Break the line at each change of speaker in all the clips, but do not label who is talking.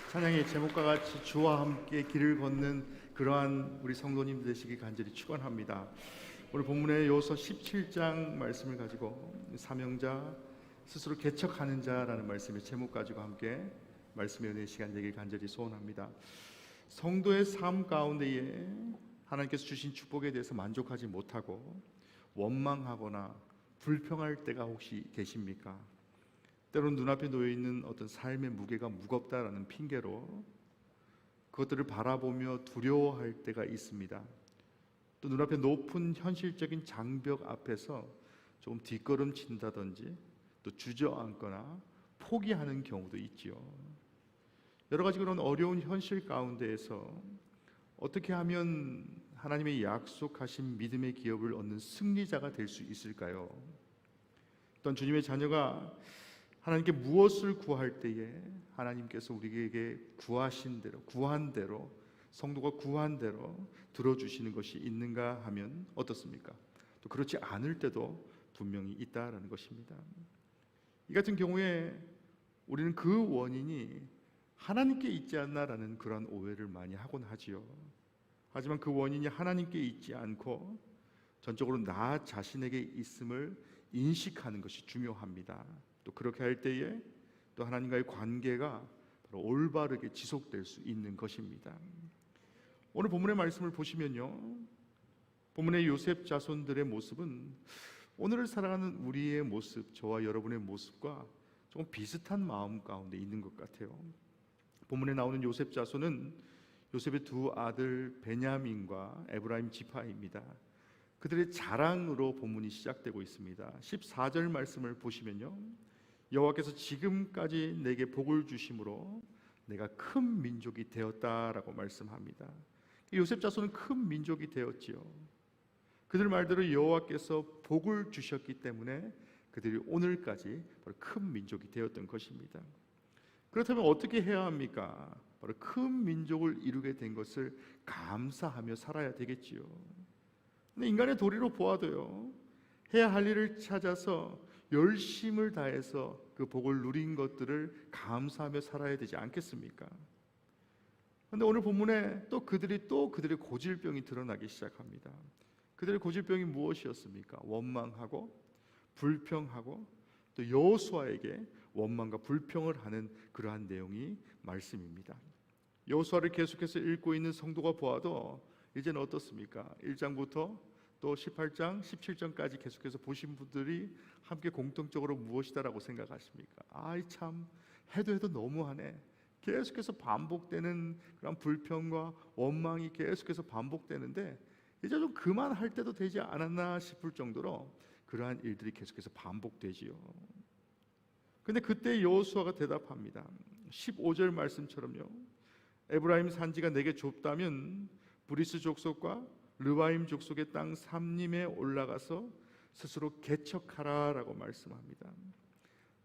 찬양의 제목과 같이 주와 함께 길을 걷는 그러한 우리 성도님 되시기 간절히 축원합니다. 오늘 본문의 여호수아 17장 말씀을 가지고 사명자 스스로 개척하는 자라는 말씀의 제목 가지고 함께 말씀의 은혜 시간 되길 간절히 소원합니다. 성도의 삶 가운데에 하나님께서 주신 축복에 대해서 만족하지 못하고 원망하거나 불평할 때가 혹시 계십니까? 때로는 눈앞에 놓여있는 어떤 삶의 무게가 무겁다라는 핑계로 그것들을 바라보며 두려워할 때가 있습니다. 또 눈앞에 높은 현실적인 장벽 앞에서 조금 뒷걸음친다든지 또 주저앉거나 포기하는 경우도 있지요. 여러 가지 그런 어려운 현실 가운데에서 어떻게 하면 하나님의 약속하신 믿음의 기업을 얻는 승리자가 될 수 있을까요? 어떤 주님의 자녀가 하나님께 무엇을 구할 때에 하나님께서 우리에게 구한 대로 성도가 구한 대로 들어주시는 것이 있는가 하면 어떻습니까? 또 그렇지 않을 때도 분명히 있다라는 것입니다. 이 같은 경우에 우리는 그 원인이 하나님께 있지 않나라는 그런 오해를 많이 하곤 하지요. 하지만 그 원인이 하나님께 있지 않고 전적으로 나 자신에게 있음을 인식하는 것이 중요합니다. 또 그렇게 할 때에 또 하나님과의 관계가 바로 올바르게 지속될 수 있는 것입니다. 오늘 본문의 말씀을 보시면요, 본문의 요셉 자손들의 모습은 오늘을 살아가는 우리의 모습, 저와 여러분의 모습과 조금 비슷한 마음 가운데 있는 것 같아요. 본문에 나오는 요셉 자손은 요셉의 두 아들 베냐민과 에브라임 지파입니다. 그들의 자랑으로 본문이 시작되고 있습니다. 14절 말씀을 보시면요, 여호와께서 지금까지 내게 복을 주심으로 내가 큰 민족이 되었다라고 말씀합니다. 요셉 자손은 큰 민족이 되었지요. 그들 말대로 여호와께서 복을 주셨기 때문에 그들이 오늘까지 바로 큰 민족이 되었던 것입니다. 그렇다면 어떻게 해야 합니까? 바로 큰 민족을 이루게 된 것을 감사하며 살아야 되겠지요. 근데 인간의 도리로 보아도요, 해야 할 일을 찾아서 열심을 다해서 그 복을 누린 것들을 감사하며 살아야 되지 않겠습니까? 그런데 오늘 본문에 또 그들의 고질병이 드러나기 시작합니다. 그들의 고질병이 무엇이었습니까? 원망하고 불평하고 또 여호수아에게 원망과 불평을 하는 그러한 내용이 말씀입니다. 여호수아를 계속해서 읽고 있는 성도가 보아도 이제는 어떻습니까? 1장부터 또 18장, 17장까지 계속해서 보신 분들이 함께 공통적으로 무엇이다라고 생각하십니까? 아이 참, 해도 너무하네. 계속해서 반복되는 그런 불평과 원망이 계속해서 반복되는데 이제 좀 그만할 때도 되지 않았나 싶을 정도로 그러한 일들이 계속해서 반복되지요. 근데 그때 여호수아가 대답합니다. 15절 말씀처럼요, 에브라임 산지가 내게 좁다면 브리스 족속과 르바임 족속의 땅 삼림에 올라가서 스스로 개척하라라고 말씀합니다.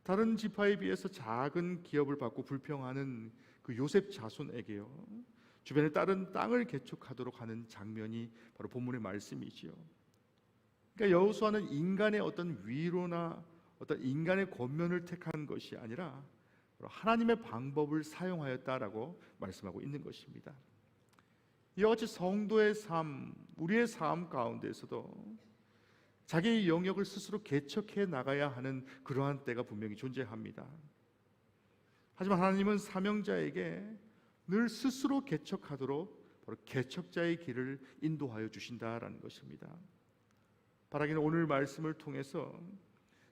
다른 지파에 비해서 작은 기업을 받고 불평하는 그 요셉 자손에게요, 주변에 다른 땅을 개척하도록 하는 장면이 바로 본문의 말씀이지요. 그러니까 여호수아는 인간의 어떤 위로나 어떤 인간의 권면을 택한 것이 아니라 하나님의 방법을 사용하였다라고 말씀하고 있는 것입니다. 이와 같이 성도의 삶, 우리의 삶 가운데서도 자기의 영역을 스스로 개척해 나가야 하는 그러한 때가 분명히 존재합니다. 하지만 하나님은 사명자에게 늘 스스로 개척하도록 바로 개척자의 길을 인도하여 주신다라는 것입니다. 바라기는 오늘 말씀을 통해서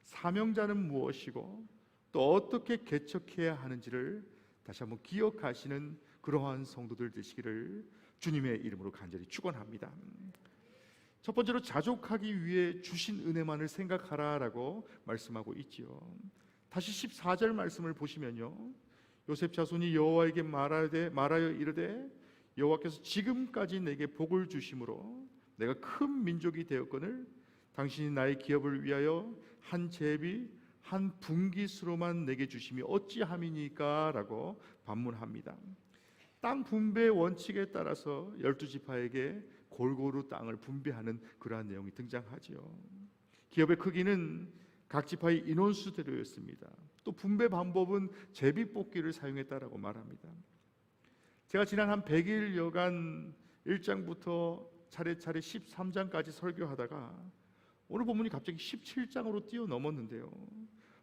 사명자는 무엇이고 또 어떻게 개척해야 하는지를 다시 한번 기억하시는 그러한 성도들 되시기를 주님의 이름으로 간절히 축원합니다. 첫 번째로 자족하기 위해 주신 은혜만을 생각하라라고 말씀하고 있지요. 다시 14절 말씀을 보시면요, 요셉 자손이 여호와에게 말하여 이르되 여호와께서 지금까지 내게 복을 주심으로 내가 큰 민족이 되었거늘 당신이 나의 기업을 위하여 한 제비 한 분깃으로만 내게 주심이 어찌함이니까 라고 반문합니다. 땅 분배 원칙에 따라서 12지파에게 골고루 땅을 분배하는 그러한 내용이 등장하지요. 기업의 크기는 각 지파의 인원수대로였습니다. 또 분배 방법은 제비뽑기를 사용했다라고 말합니다. 제가 지난 한 100일여간 1장부터 차례차례 13장까지 설교하다가 오늘 본문이 갑자기 17장으로 뛰어넘었는데요,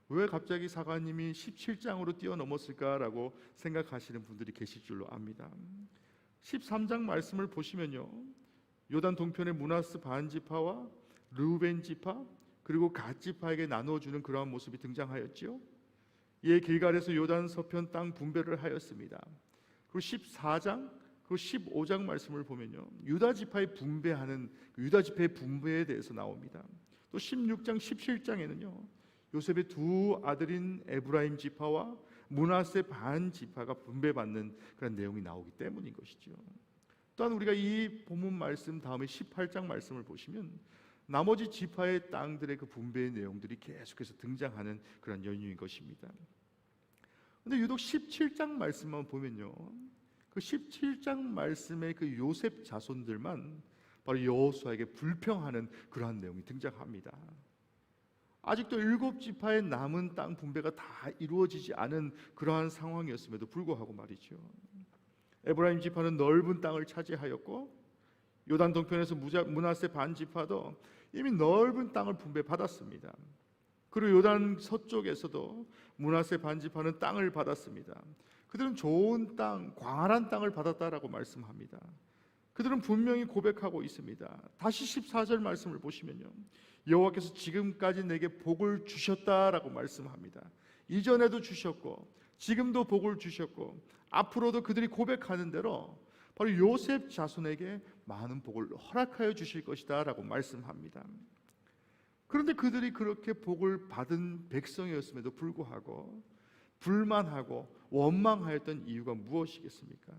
왜 갑자기 사관님이 17장으로 뛰어넘었을까라고 생각하시는 분들이 계실 줄로 압니다. 13장 말씀을 보시면요, 요단 동편의 므낫세 반지파와 르우벤 지파 그리고 갓 지파에게 나누어주는 그러한 모습이 등장하였지요. 이에 길갈에서 요단 서편 땅 분배를 하였습니다. 그리고 14장 그리고 15장 말씀을 보면요, 유다 지파의 분배하는 유다 지파의 분배에 대해서 나옵니다. 또 16장 17장에는요, 요셉의 두 아들인 에브라임 지파와 므낫세 반 지파가 분배받는 그런 내용이 나오기 때문인 것이죠. 또한 우리가 이 본문 말씀 다음에 18장 말씀을 보시면 나머지 지파의 땅들의 그 분배의 내용들이 계속해서 등장하는 그런 연유인 것입니다. 그런데 유독 17장 말씀만 보면요, 그 17장 말씀의 그 요셉 자손들만 바로 여호수아에게 불평하는 그러한 내용이 등장합니다. 아직도 7지파의 남은 땅 분배가 다 이루어지지 않은 그러한 상황이었음에도 불구하고 말이죠, 에브라임 지파는 넓은 땅을 차지하였고 요단 동편에서 므낫세 반 지파도 이미 넓은 땅을 분배받았습니다. 그리고 요단 서쪽에서도 므낫세 반 지파는 땅을 받았습니다. 그들은 좋은 땅, 광활한 땅을 받았다라고 말씀합니다. 그들은 분명히 고백하고 있습니다. 다시 14절 말씀을 보시면요, 여호와께서 지금까지 내게 복을 주셨다라고 말씀합니다. 이전에도 주셨고 지금도 복을 주셨고 앞으로도 그들이 고백하는 대로 바로 요셉 자손에게 많은 복을 허락하여 주실 것이다 라고 말씀합니다. 그런데 그들이 그렇게 복을 받은 백성이었음에도 불구하고 불만하고 원망하였던 이유가 무엇이겠습니까?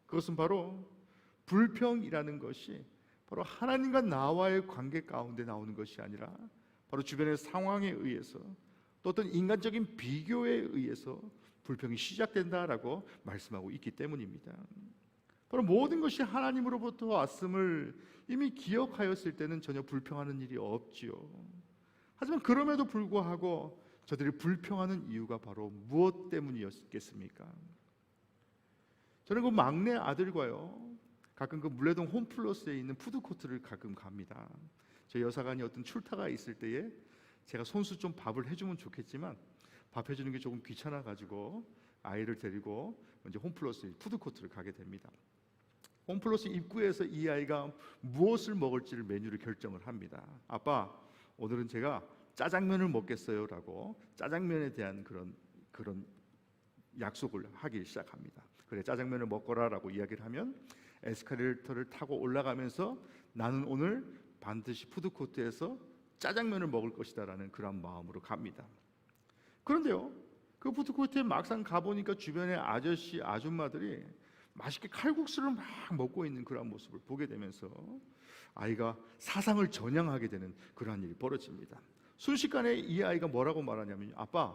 그것은 바로 불평이라는 것이 바로 하나님과 나와의 관계 가운데 나오는 것이 아니라 바로 주변의 상황에 의해서 또 어떤 인간적인 비교에 의해서 불평이 시작된다라고 말씀하고 있기 때문입니다. 바로 모든 것이 하나님으로부터 왔음을 이미 기억하였을 때는 전혀 불평하는 일이 없지요. 하지만 그럼에도 불구하고 저들이 불평하는 이유가 바로 무엇 때문이었겠습니까? 저는 그 막내 아들과요, 가끔 그 물레동 홈플러스에 있는 푸드코트를 가끔 갑니다. 저희 여사관이 어떤 출타가 있을 때에 제가 손수 좀 밥을 해주면 좋겠지만 밥 해주는 게 조금 귀찮아가지고 아이를 데리고 이제 홈플러스 푸드코트를 가게 됩니다. 홈플러스 입구에서 이 아이가 무엇을 먹을지를 메뉴를 결정을 합니다. 아빠, 오늘은 제가 짜장면을 먹겠어요 라고 짜장면에 대한 그런 약속을 하기 시작합니다. 그래, 짜장면을 먹거라 라고 이야기를 하면 에스컬레이터를 타고 올라가면서 나는 오늘 반드시 푸드코트에서 짜장면을 먹을 것이다 라는 그런 마음으로 갑니다. 그런데요, 그 푸드코트에 막상 가보니까 주변의 아저씨 아줌마들이 맛있게 칼국수를 막 먹고 있는 그런 모습을 보게 되면서 아이가 사상을 전향하게 되는 그러한 일이 벌어집니다. 순식간에 이 아이가 뭐라고 말하냐면, 아빠,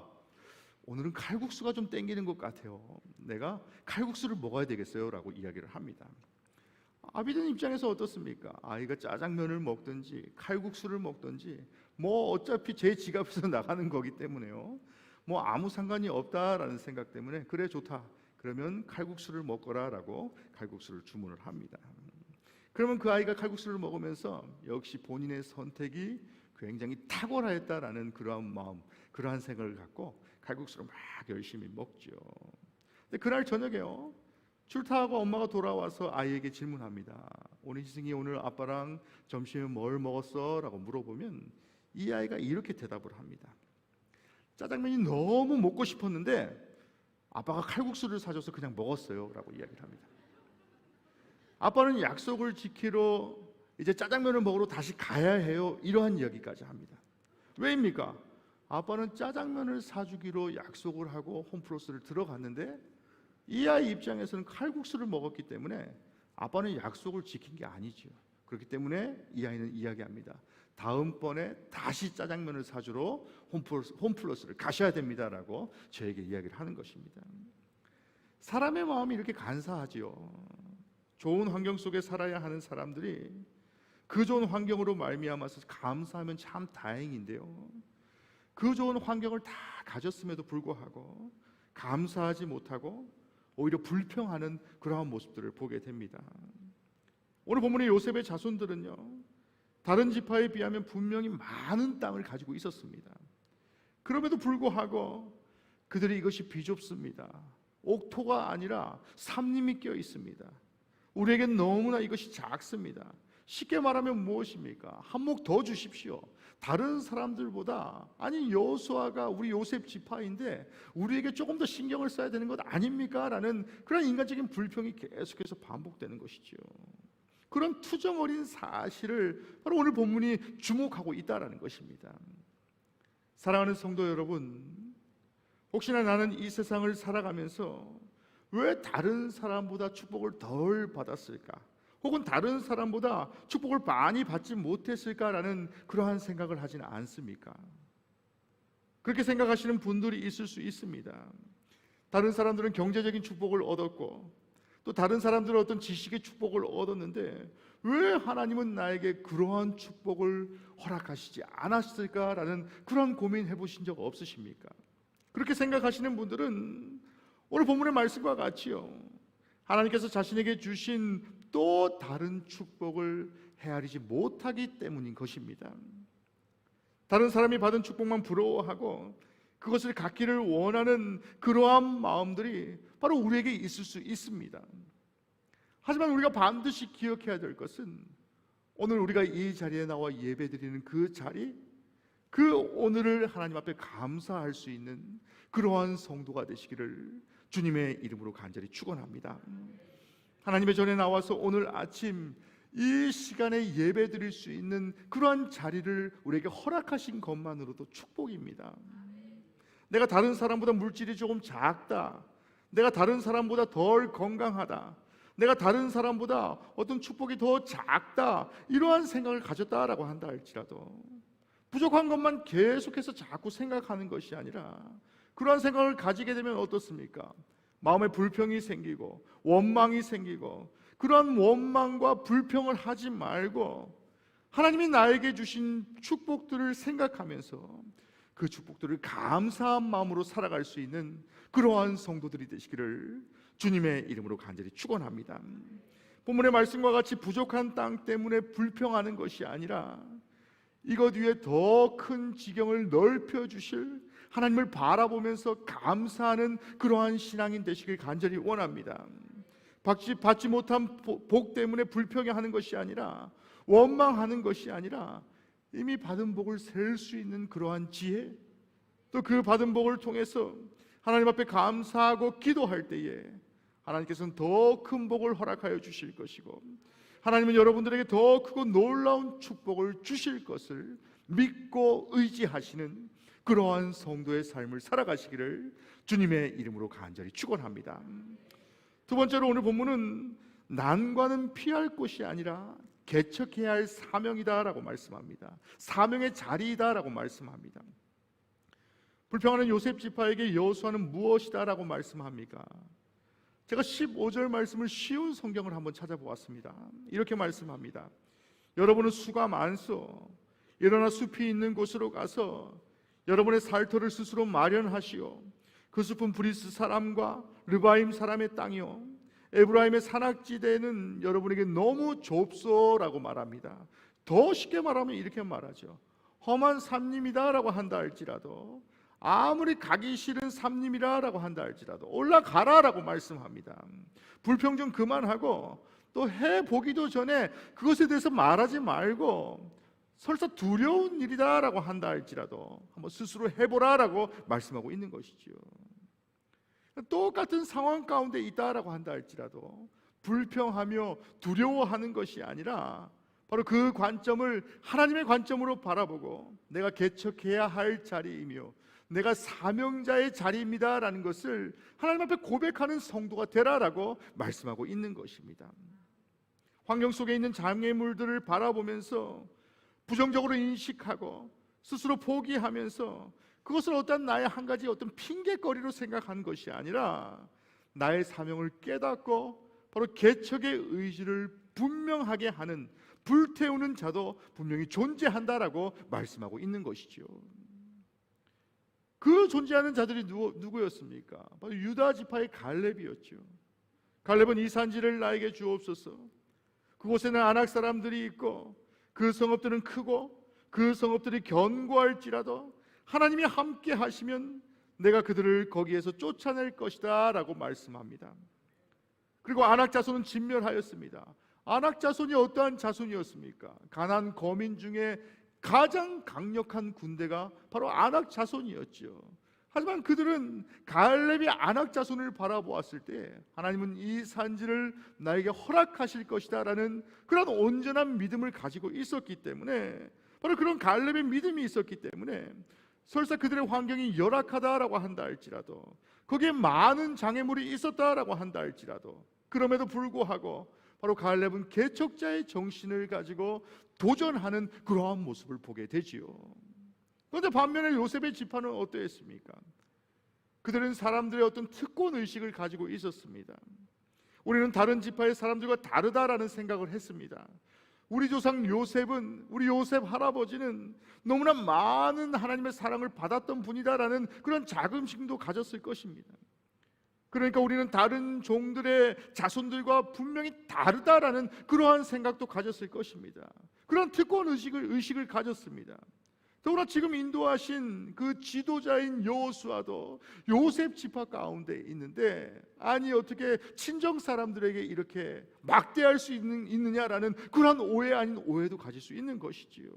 오늘은 칼국수가 좀 땡기는 것 같아요. 내가 칼국수를 먹어야 되겠어요 라고 이야기를 합니다. 아비든 입장에서 어떻습니까? 아이가 짜장면을 먹든지 칼국수를 먹든지 뭐 어차피 제 지갑에서 나가는 거기 때문에요, 뭐 아무 상관이 없다라는 생각 때문에 그래 좋다, 그러면 칼국수를 먹거라 라고 칼국수를 주문을 합니다. 그러면 그 아이가 칼국수를 먹으면서 역시 본인의 선택이 굉장히 탁월하였다라는 그러한 마음, 그러한 생각을 갖고 칼국수를 막 열심히 먹죠. 근데 그날 저녁에요, 출타하고 엄마가 돌아와서 아이에게 질문합니다. 오늘 희승이 오늘 아빠랑 점심에 뭘 먹었어? 라고 물어보면 이 아이가 이렇게 대답을 합니다. 짜장면이 너무 먹고 싶었는데 아빠가 칼국수를 사줘서 그냥 먹었어요 라고 이야기를 합니다. 아빠는 약속을 지키러 이제 짜장면을 먹으러 다시 가야 해요, 이러한 이야기까지 합니다. 왜입니까? 아빠는 짜장면을 사주기로 약속을 하고 홈플러스를 들어갔는데 이 아이 입장에서는 칼국수를 먹었기 때문에 아빠는 약속을 지킨 게 아니죠. 그렇기 때문에 이 아이는 이야기합니다. 다음번에 다시 짜장면을 사주러 홈플러스를 가셔야 됩니다라고 저에게 이야기를 하는 것입니다. 사람의 마음이 이렇게 간사하지요. 좋은 환경 속에 살아야 하는 사람들이 그 좋은 환경으로 말미암아서 감사하면 참 다행인데요, 그 좋은 환경을 다 가졌음에도 불구하고 감사하지 못하고 오히려 불평하는 그러한 모습들을 보게 됩니다. 오늘 본문의 요셉의 자손들은요, 다른 지파에 비하면 분명히 많은 땅을 가지고 있었습니다. 그럼에도 불구하고 그들이 이것이 비좁습니다, 옥토가 아니라 삼림이 껴 있습니다, 우리에겐 너무나 이것이 작습니다, 쉽게 말하면 무엇입니까? 한몫 더 주십시오. 다른 사람들보다, 아니 여호수아가 우리 요셉 지파인데 우리에게 조금 더 신경을 써야 되는 것 아닙니까? 라는 그런 인간적인 불평이 계속해서 반복되는 것이죠. 그런 투정어린 사실을 바로 오늘 본문이 주목하고 있다는 것입니다. 사랑하는 성도 여러분, 혹시나 나는 이 세상을 살아가면서 왜 다른 사람보다 축복을 덜 받았을까? 혹은 다른 사람보다 축복을 많이 받지 못했을까라는 그러한 생각을 하지는 않습니까? 그렇게 생각하시는 분들이 있을 수 있습니다. 다른 사람들은 경제적인 축복을 얻었고 또 다른 사람들은 어떤 지식의 축복을 얻었는데 왜 하나님은 나에게 그러한 축복을 허락하시지 않았을까라는 그런 고민 해보신 적 없으십니까? 그렇게 생각하시는 분들은 오늘 본문의 말씀과 같이요, 하나님께서 자신에게 주신 또 다른 축복을 헤아리지 못하기 때문인 것입니다. 다른 사람이 받은 축복만 부러워하고 그것을 갖기를 원하는 그러한 마음들이 바로 우리에게 있을 수 있습니다. 하지만 우리가 반드시 기억해야 될 것은 오늘 우리가 이 자리에 나와 예배드리는 그 자리, 그 오늘을 하나님 앞에 감사할 수 있는 그러한 성도가 되시기를 주님의 이름으로 간절히 축원합니다. 하나님의 전에 나와서 오늘 아침 이 시간에 예배드릴 수 있는 그러한 자리를 우리에게 허락하신 것만으로도 축복입니다. 내가 다른 사람보다 물질이 조금 작다, 내가 다른 사람보다 덜 건강하다, 내가 다른 사람보다 어떤 축복이 더 작다, 이러한 생각을 가졌다라고 한다 할지라도 부족한 것만 계속해서 자꾸 생각하는 것이 아니라 그러한 생각을 가지게 되면 어떻습니까? 마음에 불평이 생기고 원망이 생기고, 그러한 원망과 불평을 하지 말고 하나님이 나에게 주신 축복들을 생각하면서 그 축복들을 감사한 마음으로 살아갈 수 있는 그러한 성도들이 되시기를 주님의 이름으로 간절히 축원합니다. 본문의 말씀과 같이 부족한 땅 때문에 불평하는 것이 아니라 이것 위에 더 큰 지경을 넓혀 주실 하나님을 바라보면서 감사하는 그러한 신앙인 되시길 간절히 원합니다. 받지 못한 복 때문에 불평해하는 것이 아니라, 원망하는 것이 아니라 이미 받은 복을 셀 수 있는 그러한 지혜, 또 그 받은 복을 통해서 하나님 앞에 감사하고 기도할 때에 하나님께서는 더 큰 복을 허락하여 주실 것이고, 하나님은 여러분들에게 더 크고 놀라운 축복을 주실 것을 믿고 의지하시는 그러한 성도의 삶을 살아가시기를 주님의 이름으로 간절히 축원합니다. 두 번째로 오늘 본문은 난관은 피할 곳이 아니라 개척해야 할 사명이다라고 말씀합니다. 사명의 자리이다라고 말씀합니다. 불평하는 요셉 지파에게 여호수아는 무엇이다라고 말씀합니까? 제가 15절 말씀을 쉬운 성경을 한번 찾아보았습니다. 이렇게 말씀합니다. 여러분은 수가 많소. 일어나 숲이 있는 곳으로 가서 여러분의 살터를 스스로 마련하시오. 그 숲은 브리스 사람과 르바임 사람의 땅이요, 에브라임의 산악지대는 여러분에게 너무 좁소라고 말합니다. 더 쉽게 말하면 이렇게 말하죠. 험한 산림이다라고 한다 할지라도, 아무리 가기 싫은 산림이라고 한다 할지라도 올라가라라고 말씀합니다. 불평 좀 그만하고 또 해보기도 전에 그것에 대해서 말하지 말고 설사 두려운 일이다라고 한다 할지라도 한번 스스로 해보라라고 말씀하고 있는 것이죠. 똑같은 상황 가운데 있다라고 한다 할지라도 불평하며 두려워하는 것이 아니라 바로 그 관점을 하나님의 관점으로 바라보고 내가 개척해야 할 자리이며 내가 사명자의 자리입니다라는 것을 하나님 앞에 고백하는 성도가 되라라고 말씀하고 있는 것입니다. 환경 속에 있는 장애물들을 바라보면서 부정적으로 인식하고 스스로 포기하면서 그것을 어떤 나의 한 가지 어떤 핑계거리로 생각하는 것이 아니라 나의 사명을 깨닫고 바로 개척의 의지를 분명하게 하는, 불태우는 자도 분명히 존재한다라고 말씀하고 있는 것이죠. 그 존재하는 자들이 누구였습니까? 바로 유다 지파의 갈렙이었죠. 갈렙은 이 산지를 나에게 주옵소서. 그곳에는 아낙 사람들이 있고 그 성읍들은 크고 그 성읍들이 견고할지라도 하나님이 함께 하시면 내가 그들을 거기에서 쫓아낼 것이다 라고 말씀합니다. 그리고 아낙 자손은 진멸하였습니다. 아낙 자손이 어떠한 자손이었습니까? 가나안 거민 중에 가장 강력한 군대가 바로 아낙 자손이었죠. 하지만 그들은 갈렙이 아낙 자손을 바라보았을 때 하나님은 이 산지를 나에게 허락하실 것이다 라는 그런 온전한 믿음을 가지고 있었기 때문에, 바로 그런 갈렙의 믿음이 있었기 때문에 설사 그들의 환경이 열악하다라고 한다 할지라도, 거기에 많은 장애물이 있었다라고 한다 할지라도, 그럼에도 불구하고 바로 갈렙은 개척자의 정신을 가지고 도전하는 그러한 모습을 보게 되지요. 그런데 반면에 요셉의 지파는 어떠했습니까? 그들은 사람들의 어떤 특권 의식을 가지고 있었습니다. 우리는 다른 지파의 사람들과 다르다라는 생각을 했습니다. 우리 조상 요셉은, 우리 요셉 할아버지는 너무나 많은 하나님의 사랑을 받았던 분이다라는 그런 자긍심도 가졌을 것입니다. 그러니까 우리는 다른 종들의 자손들과 분명히 다르다라는 그러한 생각도 가졌을 것입니다. 그런 특권 의식을 가졌습니다. 더구나 지금 인도하신 그 지도자인 여호수아도 요셉 지파 가운데 있는데, 아니 어떻게 친정 사람들에게 이렇게 막대할 수 있느냐라는 그런 오해 아닌 오해도 가질 수 있는 것이지요.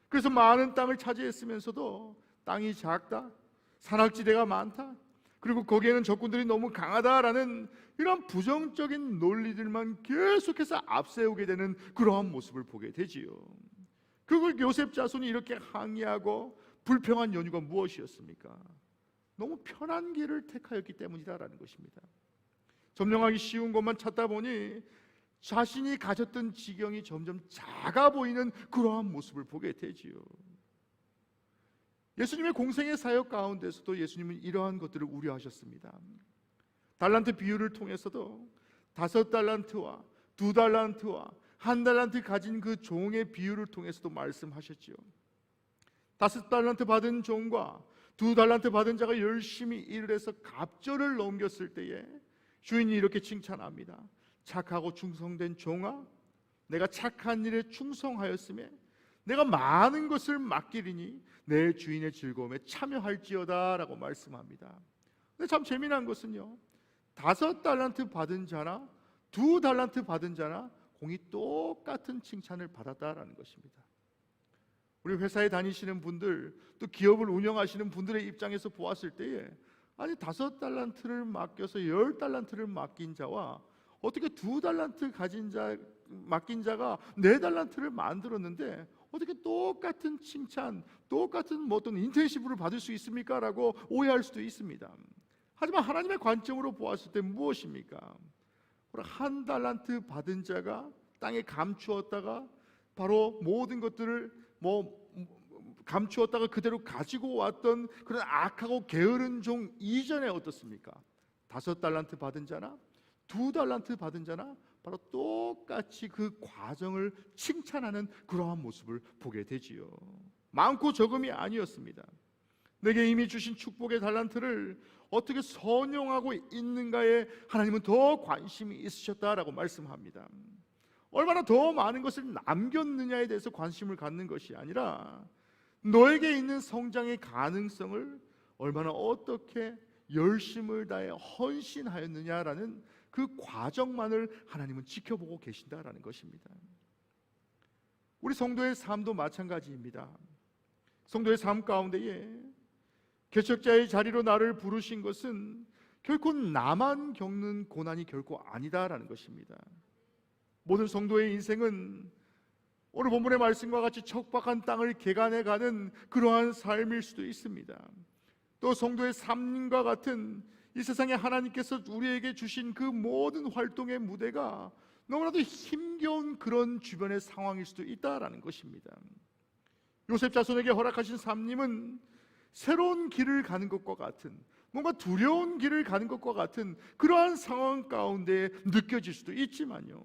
그래서 많은 땅을 차지했으면서도 땅이 작다, 산악지대가 많다, 그리고 거기에는 적군들이 너무 강하다라는 이런 부정적인 논리들만 계속해서 앞세우게 되는 그러한 모습을 보게 되지요. 그걸 요셉 자손이 이렇게 항의하고 불평한 연유가 무엇이었습니까? 너무 편한 길을 택하였기 때문이다라는 것입니다. 점령하기 쉬운 것만 찾다 보니 자신이 가졌던 지경이 점점 작아 보이는 그러한 모습을 보게 되지요. 예수님의 공생의 사역 가운데서도 예수님은 이러한 것들을 우려하셨습니다. 달란트 비유를 통해서도 5달란트와 2달란트와 1달란트 가진 그 종의 비유를 통해서도 말씀하셨지요. 5달란트 받은 종과 2달란트 받은 자가 열심히 일을 해서 갑절을 넘겼을 때에 주인이 이렇게 칭찬합니다. 착하고 충성된 종아, 내가 착한 일에 충성하였음에 내가 많은 것을 맡기리니 내 주인의 즐거움에 참여할지어다 라고 말씀합니다. 근데 참 재미난 것은요, 5달란트 받은 자나 2달란트 받은 자나 공이 똑같은 칭찬을 받았다라는 것입니다. 우리 회사에 다니시는 분들, 또 기업을 운영하시는 분들의 입장에서 보았을 때에, 아니 5달란트를 맡겨서 10달란트를 맡긴 자와 어떻게 2달란트 맡긴 자가 4달란트를 만들었는데 어떻게 똑같은 칭찬, 똑같은 어떤 인텐시브를 받을 수 있습니까? 라고 오해할 수도 있습니다. 하지만 하나님의 관점으로 보았을 때 무엇입니까? 1달란트 받은 자가 땅에 감추었다가 바로 모든 것들을 감추었다가 그대로 가지고 왔던 그런 악하고 게으른 종 이전에 어떻습니까? 5달란트 받은 자나 2달란트 받은 자나 바로 똑같이 그 과정을 칭찬하는 그러한 모습을 보게 되지요. 많고 적음이 아니었습니다. 내게 이미 주신 축복의 달란트를 어떻게 선용하고 있는가에 하나님은 더 관심이 있으셨다라고 말씀합니다. 얼마나 더 많은 것을 남겼느냐에 대해서 관심을 갖는 것이 아니라 너에게 있는 성장의 가능성을 얼마나 어떻게 열심을 다해 헌신하였느냐라는 그 과정만을 하나님은 지켜보고 계신다라는 것입니다. 우리 성도의 삶도 마찬가지입니다. 성도의 삶 가운데에 개척자의 자리로 나를 부르신 것은 결코 나만 겪는 고난이 결코 아니다라는 것입니다. 모든 성도의 인생은 오늘 본문의 말씀과 같이 척박한 땅을 개간해가는 그러한 삶일 수도 있습니다. 또 성도의 삶과 같은 이 세상에 하나님께서 우리에게 주신 그 모든 활동의 무대가 너무나도 힘겨운 그런 주변의 상황일 수도 있다라는 것입니다. 요셉 자손에게 허락하신 삶님은 새로운 길을 가는 것과 같은, 뭔가 두려운 길을 가는 것과 같은 그러한 상황 가운데 느껴질 수도 있지만요,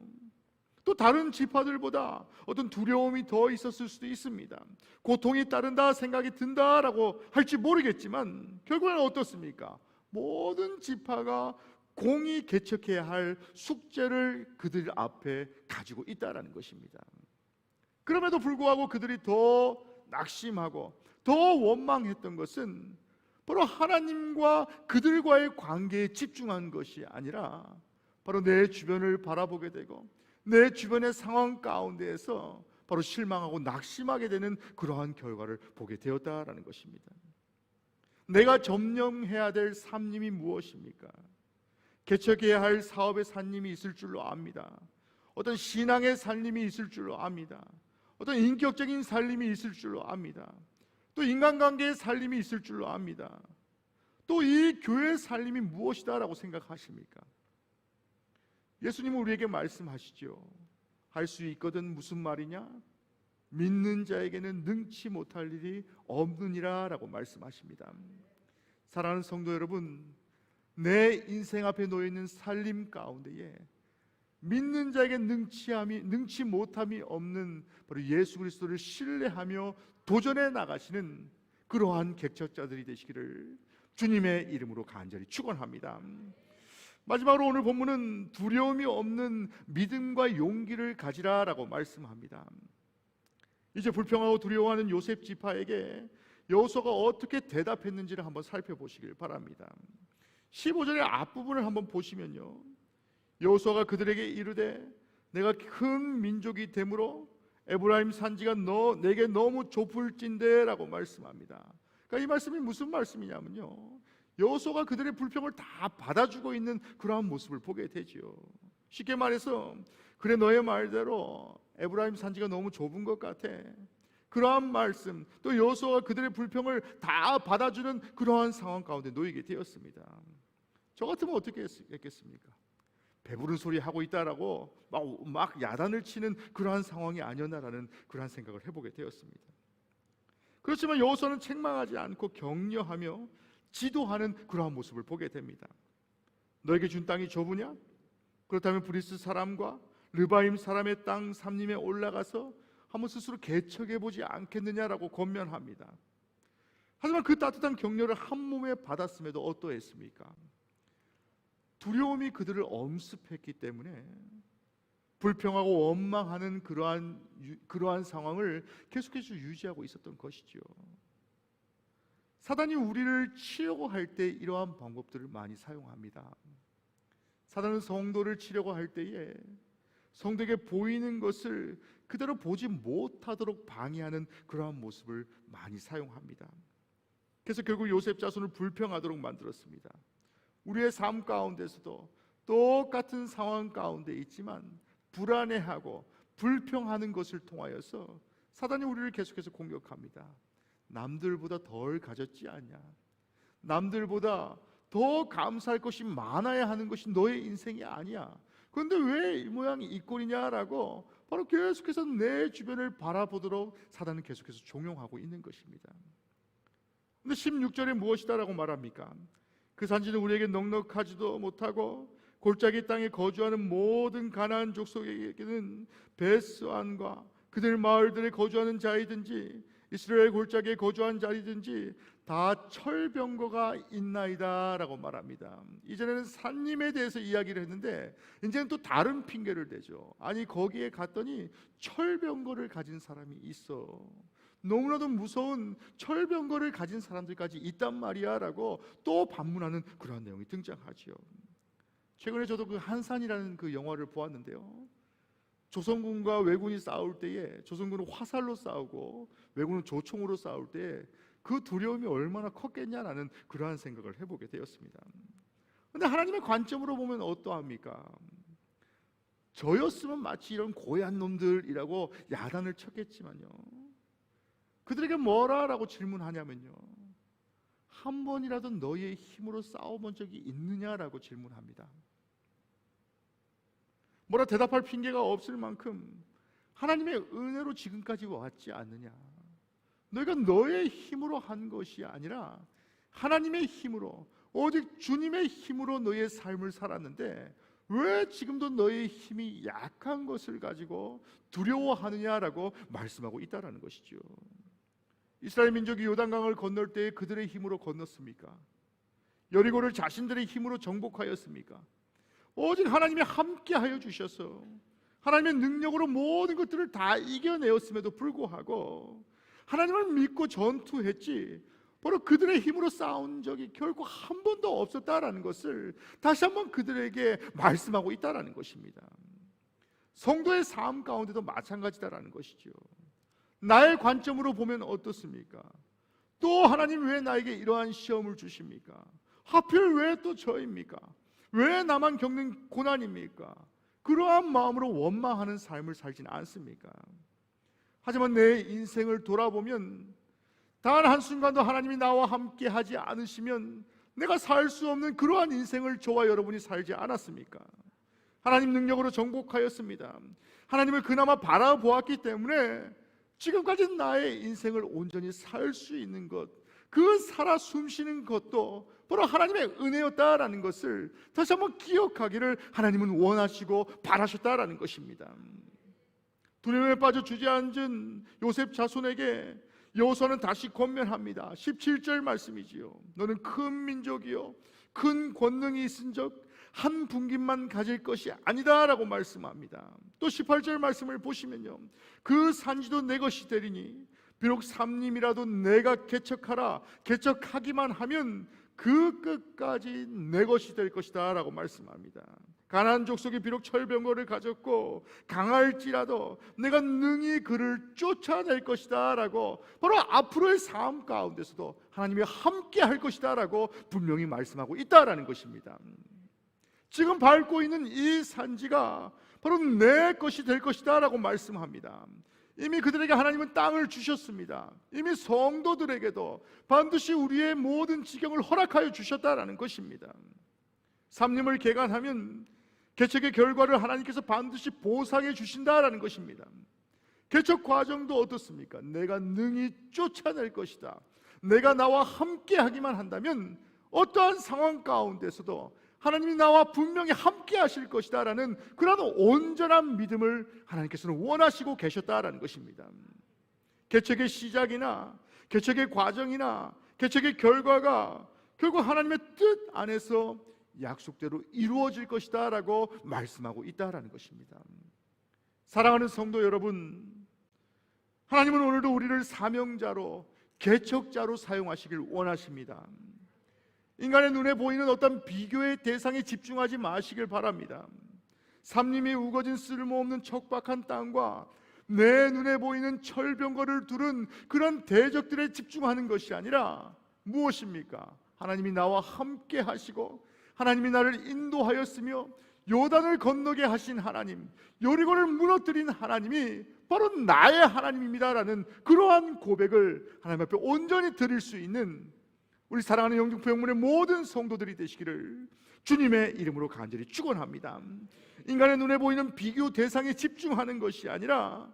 또 다른 지파들보다 어떤 두려움이 더 있었을 수도 있습니다. 고통이 따른다 생각이 든다라고 할지 모르겠지만 결국에는 어떻습니까? 모든 지파가 공히 개척해야 할 숙제를 그들 앞에 가지고 있다라는 것입니다. 그럼에도 불구하고 그들이 더 낙심하고 더 원망했던 것은 바로 하나님과 그들과의 관계에 집중한 것이 아니라 바로 내 주변을 바라보게 되고 내 주변의 상황 가운데에서 바로 실망하고 낙심하게 되는 그러한 결과를 보게 되었다라는 것입니다. 내가 점령해야 될 삶임이 무엇입니까? 개척해야 할 사업의 산림이 있을 줄로 압니다. 어떤 신앙의 산림이 있을 줄로 압니다. 어떤 인격적인 살림이 있을 줄로 압니다. 또 인간관계의 살림이 있을 줄로 압니다. 또 이 교회의 살림이 무엇이다라고 생각하십니까? 예수님은 우리에게 말씀하시죠. 할 수 있거든 무슨 말이냐? 믿는 자에게는 능치 못할 일이 없느니라 라고 말씀하십니다. 사랑하는 성도 여러분, 내 인생 앞에 놓여있는 살림 가운데에 믿는 자에게 능치 못함이 없는 바로 예수 그리스도를 신뢰하며 도전해 나가시는 그러한 개척자들이 되시기를 주님의 이름으로 간절히 축원합니다. 마지막으로 오늘 본문은 두려움이 없는 믿음과 용기를 가지라라고 말씀합니다. 이제 불평하고 두려워하는 요셉 지파에게 여호수아가 어떻게 대답했는지를 한번 살펴보시길 바랍니다. 15절의 앞부분을 한번 보시면요, 여호수아가 그들에게 이르되 내가 큰 민족이 되므로 에브라임 산지가 내게 너무 좁을진대 라고 말씀합니다. 그러니까 이 말씀이 무슨 말씀이냐면요, 여호수아가 그들의 불평을 다 받아주고 있는 그러한 모습을 보게 되지요. 쉽게 말해서 그래 너의 말대로 에브라임 산지가 너무 좁은 것 같아, 그러한 말씀, 또 여호수아가 그들의 불평을 다 받아주는 그러한 상황 가운데 놓이게 되었습니다. 저 같으면 어떻게 했겠습니까? 배부른 소리 하고 있다라고 막 야단을 치는 그러한 상황이 아니었나라는 그러한 생각을 해보게 되었습니다. 그렇지만 여호수아는 책망하지 않고 격려하며 지도하는 그러한 모습을 보게 됩니다. 너에게 준 땅이 좁으냐? 그렇다면 브리스 사람과 르바임 사람의 땅 삼림에 올라가서 한번 스스로 개척해보지 않겠느냐라고 권면합니다. 하지만 그 따뜻한 격려를 한 몸에 받았음에도 어떠했습니까? 두려움이 그들을 엄습했기 때문에 불평하고 원망하는 그러한 상황을 계속해서 유지하고 있었던 것이죠. 사단이 우리를 치려고 할 때 이러한 방법들을 많이 사용합니다. 사단은 성도를 치려고 할 때에 성도에게 보이는 것을 그대로 보지 못하도록 방해하는 그러한 모습을 많이 사용합니다. 그래서 결국 요셉 자손을 불평하도록 만들었습니다. 우리의 삶 가운데서도 똑같은 상황 가운데 있지만 불안해하고 불평하는 것을 통하여서 사단이 우리를 계속해서 공격합니다. 남들보다 덜 가졌지 않냐, 남들보다 더 감사할 것이 많아야 하는 것이 너의 인생이 아니야, 그런데 왜 이 모양이 이 꼴이냐라고 바로 계속해서 내 주변을 바라보도록 사단은 계속해서 종용하고 있는 것입니다. 그런데 16절에 무엇이다라고 말합니까? 그 산지는 우리에게 넉넉하지도 못하고 골짜기 땅에 거주하는 모든 가나안 족속에게는 베스안과 그들 마을들에 거주하는 자이든지 이스라엘 골짜기에 거주한 자이든지 다 철병거가 있나이다 라고 말합니다. 이전에는 산림에 대해서 이야기를 했는데 이제는 또 다른 핑계를 대죠. 아니 거기에 갔더니 철병거를 가진 사람이 있어, 너무나도 무서운 철병거를 가진 사람들까지 있단 말이야 라고 또 반문하는 그런 내용이 등장하죠. 최근에 저도 그 한산이라는 그 영화를 보았는데요, 조선군과 왜군이 싸울 때에 조선군은 화살로 싸우고 왜군은 조총으로 싸울 때 그 두려움이 얼마나 컸겠냐라는 그러한 생각을 해보게 되었습니다. 그런데 하나님의 관점으로 보면 어떠합니까? 저였으면 마치 이런 고얀 놈들이라고 야단을 쳤겠지만요, 그들에게 뭐라라고 질문하냐면요, 한 번이라도 너희의 힘으로 싸워본 적이 있느냐라고 질문합니다. 뭐라 대답할 핑계가 없을 만큼 하나님의 은혜로 지금까지 왔지 않느냐, 너희가 너의 힘으로 한 것이 아니라 하나님의 힘으로, 오직 주님의 힘으로 너의 삶을 살았는데 왜 지금도 너의 힘이 약한 것을 가지고 두려워하느냐라고 말씀하고 있다라는 것이죠. 이스라엘 민족이 요단강을 건널 때 그들의 힘으로 건넜습니까? 여리고를 자신들의 힘으로 정복하였습니까? 오직 하나님이 함께하여 주셔서 하나님의 능력으로 모든 것들을 다 이겨내었음에도 불구하고 하나님을 믿고 전투했지, 바로 그들의 힘으로 싸운 적이 결코 한 번도 없었다라는 것을 다시 한번 그들에게 말씀하고 있다라는 것입니다. 성도의 삶 가운데도 마찬가지다라는 것이죠. 나의 관점으로 보면 어떻습니까? 또 하나님 왜 나에게 이러한 시험을 주십니까? 하필 왜 또 저입니까? 왜 나만 겪는 고난입니까? 그러한 마음으로 원망하는 삶을 살진 않습니까? 하지만 내 인생을 돌아보면 단 한순간도 하나님이 나와 함께 하지 않으시면 내가 살 수 없는 그러한 인생을 저와 여러분이 살지 않았습니까? 하나님 능력으로 정복하였습니다. 하나님을 그나마 바라보았기 때문에 지금까지 나의 인생을 온전히 살 수 있는 것, 그 살아 숨쉬는 것도 바로 하나님의 은혜였다라는 것을 다시 한번 기억하기를 하나님은 원하시고 바라셨다라는 것입니다. 두려움에 빠져 주저앉은 요셉 자손에게 여호수아는 다시 권면합니다. 17절 말씀이지요. 너는 큰 민족이요 큰 권능이 있은즉 한 분깃만 가질 것이 아니다라고 말씀합니다. 또 18절 말씀을 보시면요, 그 산지도 내 것이 되리니 비록 삼림이라도 내가 개척하기만 하면 그 끝까지 내 것이 될 것이다 라고 말씀합니다. 가나안 족속이 비록 철병거를 가졌고 강할지라도 내가 능히 그를 쫓아낼 것이다 라고 바로 앞으로의 삶 가운데서도 하나님이 함께 할 것이다 라고 분명히 말씀하고 있다라는 것입니다. 지금 밟고 있는 이 산지가 바로 내 것이 될 것이다 라고 말씀합니다. 이미 그들에게 하나님은 땅을 주셨습니다. 이미 성도들에게도 반드시 우리의 모든 지경을 허락하여 주셨다라는 것입니다. 삼림을 개간하면 개척의 결과를 하나님께서 반드시 보상해 주신다라는 것입니다. 개척 과정도 어떻습니까? 내가 능히 쫓아낼 것이다. 내가 나와 함께 하기만 한다면 어떠한 상황 가운데서도 하나님이 나와 분명히 함께 하실 것이다 라는 그런 온전한 믿음을 하나님께서는 원하시고 계셨다라는 것입니다. 개척의 시작이나 개척의 과정이나 개척의 결과가 결국 하나님의 뜻 안에서 약속대로 이루어질 것이다 라고 말씀하고 있다라는 것입니다. 사랑하는 성도 여러분, 하나님은 오늘도 우리를 사명자로 개척자로 사용하시길 원하십니다. 인간의 눈에 보이는 어떤 비교의 대상에 집중하지 마시길 바랍니다. 삼림이 우거진 쓸모없는 척박한 땅과 내 눈에 보이는 철병거를 두른 그런 대적들에 집중하는 것이 아니라 무엇입니까? 하나님이 나와 함께 하시고 하나님이 나를 인도하였으며 요단을 건너게 하신 하나님, 여리고를 무너뜨린 하나님이 바로 나의 하나님입니다라는 그러한 고백을 하나님 앞에 온전히 드릴 수 있는 우리 사랑하는 영등포 영문의 모든 성도들이 되시기를 주님의 이름으로 간절히 축원합니다. 인간의 눈에 보이는 비교 대상에 집중하는 것이 아니라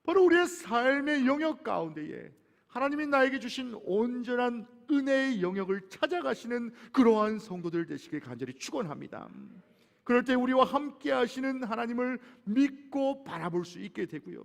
바로 우리의 삶의 영역 가운데에 하나님이 나에게 주신 온전한 은혜의 영역을 찾아가시는 그러한 성도들 되시길 간절히 축원합니다. 그럴 때 우리와 함께 하시는 하나님을 믿고 바라볼 수 있게 되고요,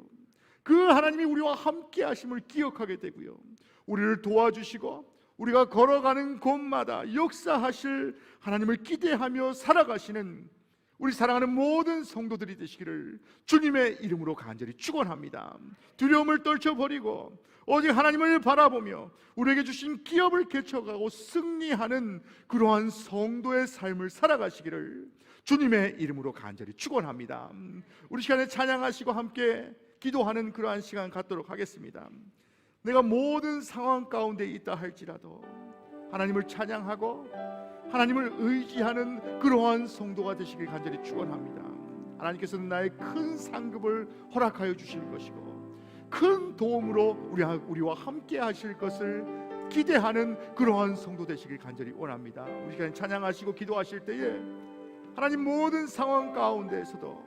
그 하나님이 우리와 함께 하심을 기억하게 되고요, 우리를 도와주시고 우리가 걸어가는 곳마다 역사하실 하나님을 기대하며 살아가시는 우리 사랑하는 모든 성도들이 되시기를 주님의 이름으로 간절히 축원합니다. 두려움을 떨쳐버리고 오직 하나님을 바라보며 우리에게 주신 기업을 개척하고 승리하는 그러한 성도의 삶을 살아가시기를 주님의 이름으로 간절히 축원합니다. 우리 시간에 찬양하시고 함께 기도하는 그러한 시간 갖도록 하겠습니다. 내가 모든 상황 가운데 있다 할지라도 하나님을 찬양하고 하나님을 의지하는 그러한 성도가 되시길 간절히 축원합니다. 하나님께서는 나의 큰 상급을 허락하여 주실 것이고 큰 도움으로 우리와 함께 하실 것을 기대하는 그러한 성도 되시길 간절히 원합니다. 우리 시간 찬양하시고 기도하실 때에 하나님 모든 상황 가운데에서도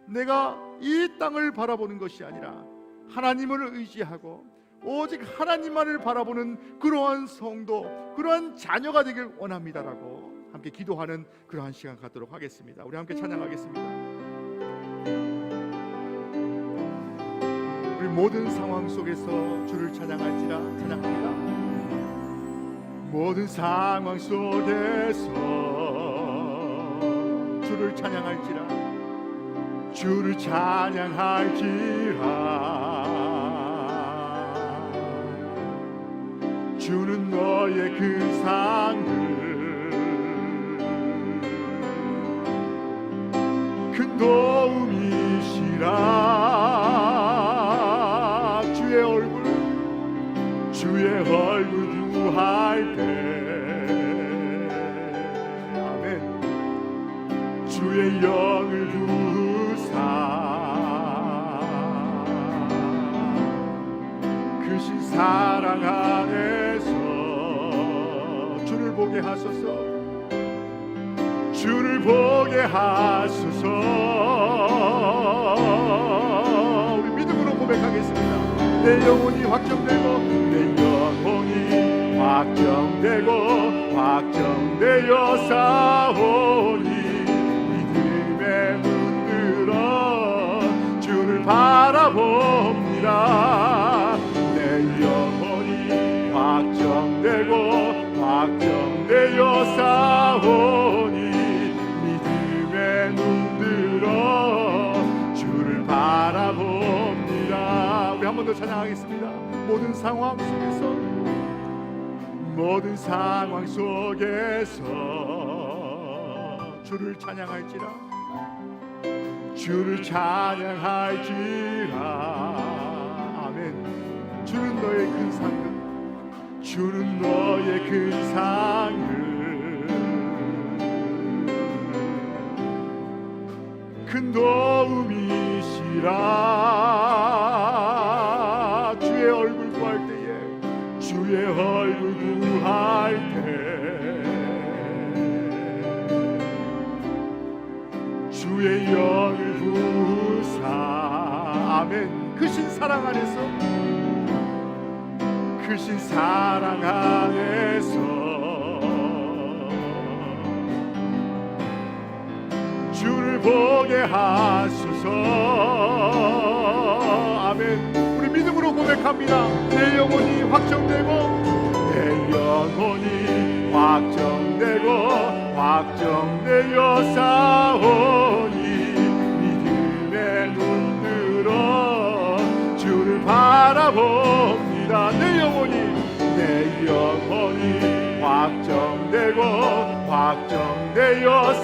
내가 이 땅을 바라보는 것이 아니라 하나님을 의지하고 오직 하나님만을 바라보는 그러한 성도, 그러한 자녀가 되길 원합니다라고 함께 기도하는 그러한 시간 갖도록 하겠습니다. 우리 함께 찬양하겠습니다. 우리 모든 상황 속에서 주를 찬양할지라. 찬양합니다. 모든 상황 속에서 주를 찬양할지라. 주를 찬양할지라. 주는 너의 그 상을 큰 도움이시라. 주의 얼굴 구할 때 아멘. 주의 영을 부으사 크신 사랑 안에서 주를 보게 하소서. 주를 보게 하소서. 우리 믿음으로 고백하겠습니다. 내 영혼이 확정되고 내 영혼이 확정되어 싸우니 믿음에 눈들어 주를 바라봅니다. 내 영혼이 확정되어 싸우니 믿음에 눈들어 주를 바라봅니다. 우리 한 번 더 찬양하겠습니다. 모든 상황 속에서 주를 찬양할지라. 아멘. 주는 너의 큰 상을 큰 도움이시라. 주의 얼굴 구할 때 주의 영을 부으사 아멘. 크신 사랑 안에서 주를 보게 하소서. 아멘. 우리 믿음으로 고백합니다. 내 영혼이 확정되어 싸우니 믿음에 눈들어 주를 바라봅니다. 내 영혼이 확정되어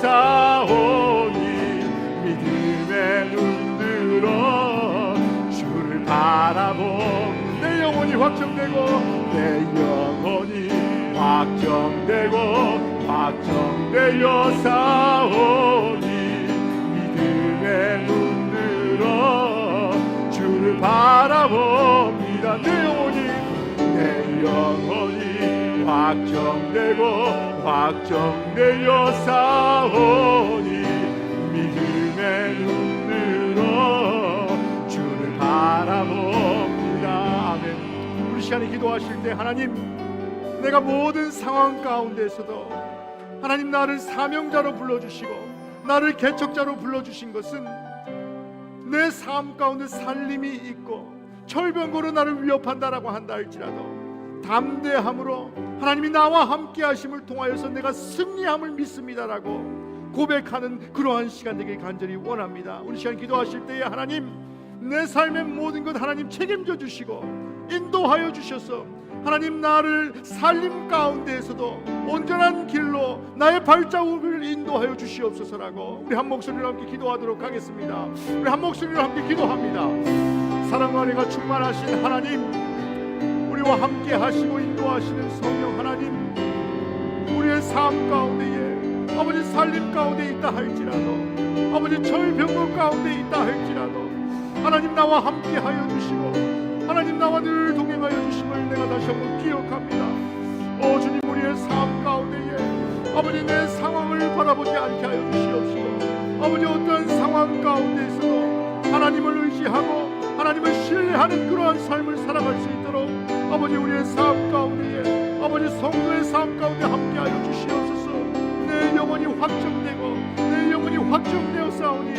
싸우니 믿음에 눈들어 주를 바라봅니다. 내 영혼이 확정되어 싸우니 믿음에 눈들어 주를 바라봅니다. 내 영혼이 확정되어 싸우니 믿음에 눈들어 주를 바라봅니다. 아멘. 우리 시간에 기도하실 때 하나님, 내가 모든 상황 가운데서도 하나님 나를 사명자로 불러주시고 나를 개척자로 불러주신 것은 내 삶 가운데 살림이 있고 철병거로 나를 위협한다라고 한다 할지라도 담대함으로 하나님이 나와 함께 하심을 통하여서 내가 승리함을 믿습니다라고 고백하는 그러한 시간 되길 간절히 원합니다. 우리 시간 기도하실 때에 하나님, 내 삶의 모든 것 하나님 책임져 주시고 인도하여 주셔서 하나님 나를 살림 가운데에서도 온전한 길로 나의 발자국을 인도하여 주시옵소서라고 우리 한 목소리로 함께 기도하도록 하겠습니다. 우리 한 목소리로 함께 기도합니다. 사랑과 은혜가 충만하신 하나님, 우리와 함께 하시고 인도하시는 성령 하나님, 우리의 삶 가운데에 아버지 살림 가운데 있다 할지라도 아버지 절병거 가운데 있다 할지라도 하나님 나와 함께 하여 주시고 하나님 나와 늘 동행하여 주심을 내가 다시 한번 기억합니다. 오 주님, 우리의 삶 가운데에 아버지 내 상황을 바라보지 않게 하여 주시옵시고 아버지 어떤 상황 가운데에서도 하나님을 의지하고 하나님을 신뢰하는 그러한 삶을 살아갈 수 있도록 아버지 우리의 삶 가운데에 아버지 성도의 삶 가운데 함께 하여 주시옵소서. 내 내 영혼이 확정되고 내 영혼이 확정되어 싸우니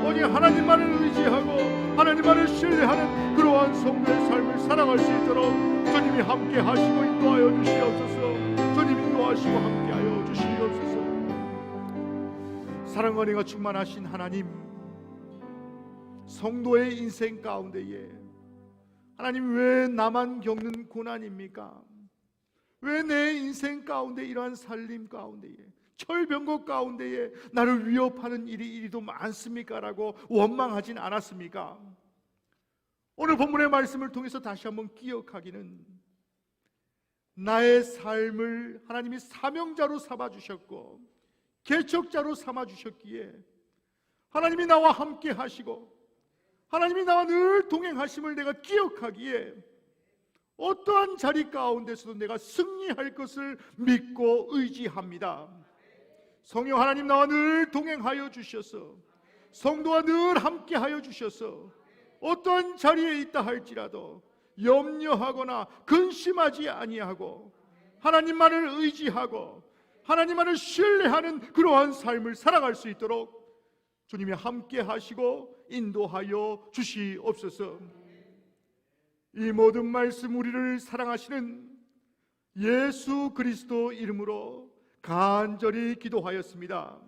오직 하나님만을 의지하고 하나님만을 신뢰하는 그러한 성도의 삶을 살아갈 수 있도록 주님이 함께 하시고 인도하여 주시옵소서. 주님 인도하시고 함께하여 주시옵소서. 사랑과 은혜가 충만하신 하나님, 성도의 인생 가운데에 하나님, 왜 나만 겪는 고난입니까? 왜 내 인생 가운데 이러한 살림 가운데에 철병거 가운데에 나를 위협하는 일이 이리도 많습니까? 라고 원망하진 않았습니까? 오늘 본문의 말씀을 통해서 다시 한번 기억하기는, 나의 삶을 하나님이 사명자로 삼아주셨고 개척자로 삼아주셨기에 하나님이 나와 함께 하시고 하나님이 나와 늘 동행하심을 내가 기억하기에 어떠한 자리 가운데서도 내가 승리할 것을 믿고 의지합니다. 성령 하나님, 나와 늘 동행하여 주셔서 성도와 늘 함께하여 주셔서 어떠한 자리에 있다 할지라도 염려하거나 근심하지 아니하고 하나님만을 의지하고 하나님만을 신뢰하는 그러한 삶을 살아갈 수 있도록 주님이 함께 하시고 인도하여 주시옵소서. 이 모든 말씀 우리를 사랑하시는 예수 그리스도 이름으로 간절히 기도하였습니다.